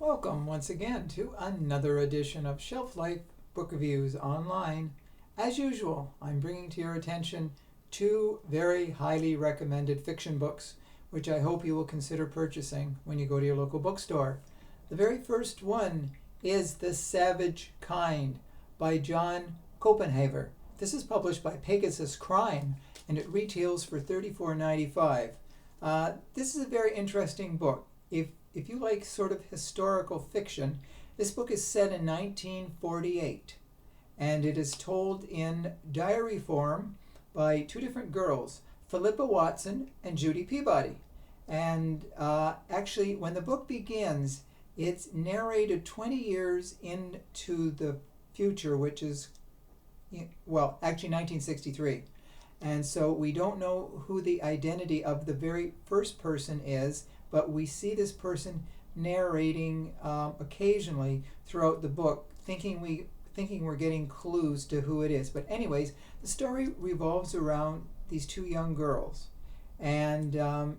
Welcome once again to another edition of Shelf Life Book Reviews Online. As usual, I'm bringing to your attention two very highly recommended fiction books, which I hope you will consider purchasing when you go to your local bookstore. The very first one is The Savage Kind by John Copenhaver. This is published by Pegasus Crime, and it retails for $34.95. This is a very interesting book. If you like sort of historical fiction, this book is set in 1948, and it is told in diary form by two different girls, Philippa Watson and Judy Peabody. And actually, when the book begins, it's narrated 20 years into the future, which is, well, actually 1963. And so we don't know who the identity of the very first person is, but we see this person narrating occasionally throughout the book, thinking we're getting clues to who it is. But anyways, the story revolves around these two young girls, and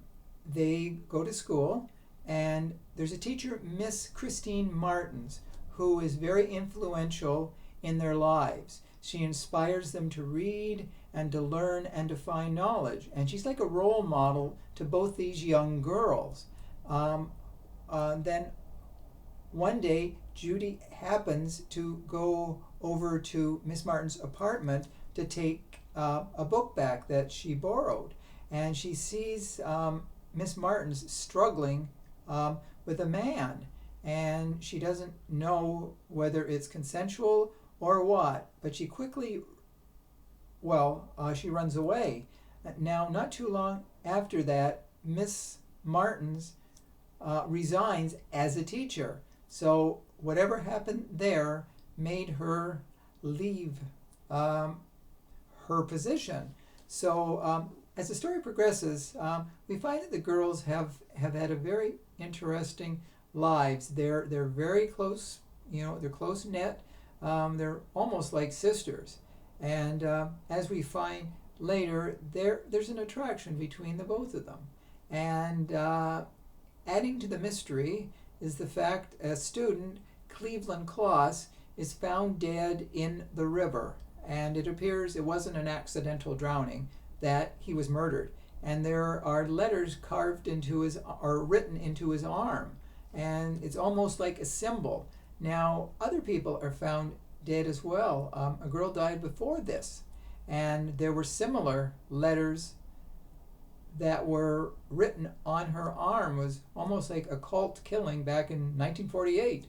they go to school, and there's a teacher, Miss Christine Martins, who is very influential in their lives. She inspires them to read and to learn and to find knowledge. And she's like a role model to both these young girls. Then one day, Judy happens to go over to Miss Martin's apartment to take a book back that she borrowed. And she sees Miss Martin's struggling with a man. And she doesn't know whether it's consensual or what, but she quickly, she runs away. Now, not too long after that, Miss Martins resigns as a teacher. So whatever happened there made her leave her position. So as the story progresses, we find that the girls have had a very interesting lives. They're very close, they're close knit. They're almost like sisters. And as we find later, there's an attraction between the both of them. And adding to the mystery is the fact a student, Cleveland Kloss, is found dead in the river. And it appears it wasn't an accidental drowning, that he was murdered. And there are letters carved into or written into his arm. And it's almost like a symbol. Now, other people are found dead as well. A girl died before this, and there were similar letters that were written on her arm. It was almost like a cult killing back in 1948.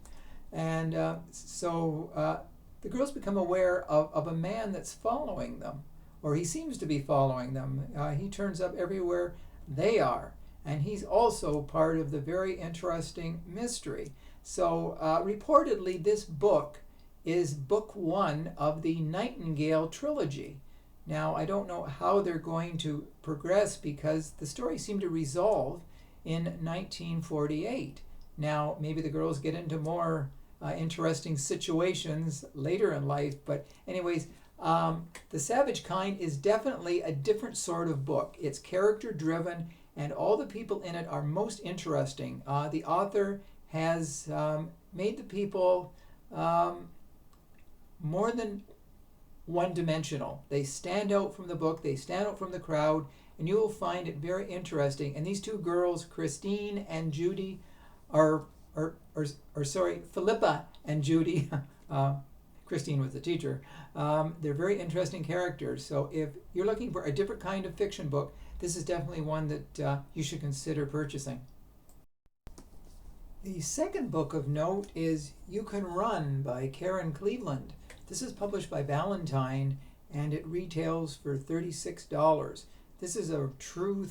And so the girls become aware of a man that's following them, or he seems to be following them. He turns up everywhere they are, and he's also part of the very interesting mystery. So reportedly, this book is book one of the Nightingale trilogy. Now, I don't know how they're going to progress because the story seemed to resolve in 1948. Now, maybe the girls get into more interesting situations later in life. But anyways, The Savage Kind is definitely a different sort of book. It's character-driven, and all the people in it are most interesting. The author has made the people more than one-dimensional. They stand out from the book, they stand out from the crowd, and you will find it very interesting. And these two girls, Christine and Judy, Philippa and Judy, Christine was the teacher, they're very interesting characters. So if you're looking for a different kind of fiction book, this is definitely one that you should consider purchasing. The second book of note is You Can Run by Karen Cleveland. This is published by Ballantine, and it retails for $36. This is a true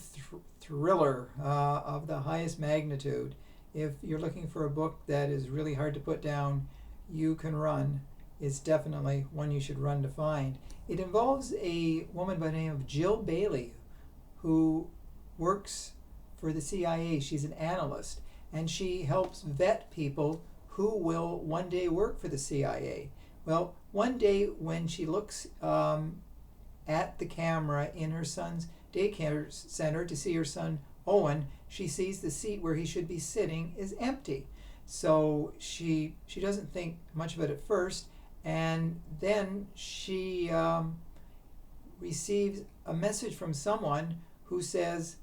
thriller of the highest magnitude. If you're looking for a book that is really hard to put down, You Can Run is definitely one you should run to find. It involves a woman by the name of Jill Bailey, who works for the CIA. She's an analyst, and she helps vet people who will one day work for the CIA. Well, one day when she looks at the camera in her son's daycare center to see her son Owen, she sees the seat where he should be sitting is empty. So she doesn't think much of it at first, and then she receives a message from someone who says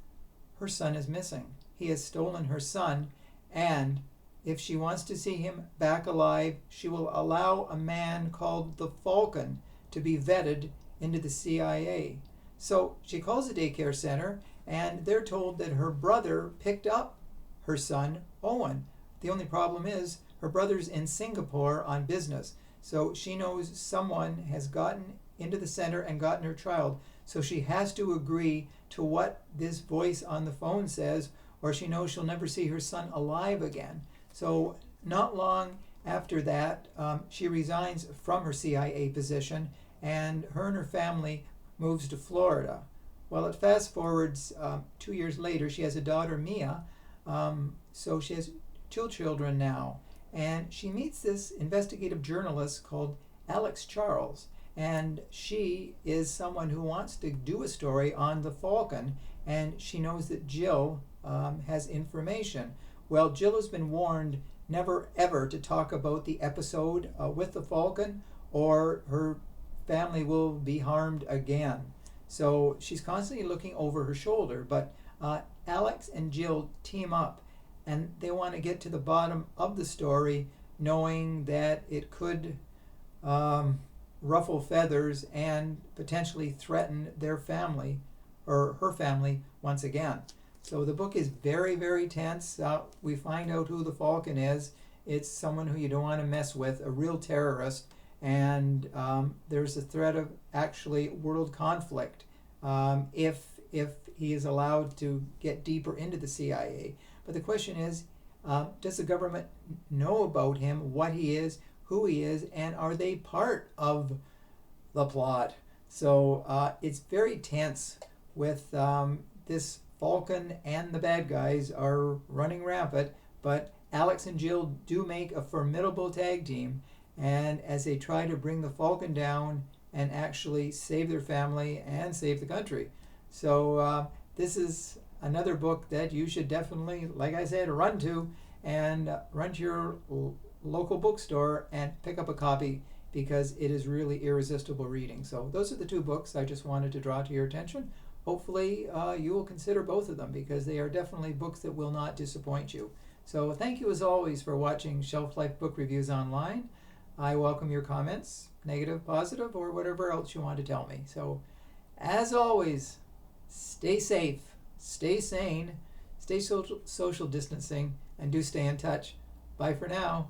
her son is missing. He has stolen her son, and if she wants to see him back alive, she will allow a man called the Falcon to be vetted into the CIA. So she calls the daycare center, and they're told that her brother picked up her son, Owen. The only problem is her brother's in Singapore on business. So she knows someone has gotten into the center and gotten her child. So she has to agree to what this voice on the phone says, or she knows she'll never see her son alive again. So not long after that, she resigns from her CIA position, and her family moves to Florida. Well, it fast forwards 2 years later. She has a daughter, Mia, so she has two children now. And she meets this investigative journalist called Alex Charles. And she is someone who wants to do a story on the Falcon, and she knows that Jill has information. Well, Jill has been warned never ever to talk about the episode with the Falcon, or her family will be harmed again. So she's constantly looking over her shoulder, but Alex and Jill team up, and they want to get to the bottom of the story, knowing that it could ruffle feathers and potentially threaten their family, or her family, once again. So the book is very, very tense. We find out who the Falcon is. It's someone who you don't want to mess with, a real terrorist, and there's a threat of actually world conflict if he is allowed to get deeper into the CIA. But the question is, does the government know about him, what he is, who he is, and are they part of the plot? So it's very tense with this Falcon, and the bad guys are running rampant, but Alex and Jill do make a formidable tag team, and as they try to bring the Falcon down and actually save their family and save the country. So this is another book that you should definitely, like I said, run to your local bookstore and pick up a copy, because it is really irresistible reading. So those are the two books I just wanted to draw to your attention. Hopefully you will consider both of them, because they are definitely books that will not disappoint you. So thank you as always for watching Shelf Life Book Reviews Online. I welcome your comments, negative, positive, or whatever else you want to tell me. So as always, stay safe, stay sane, stay social distancing, and do stay in touch. Bye for now.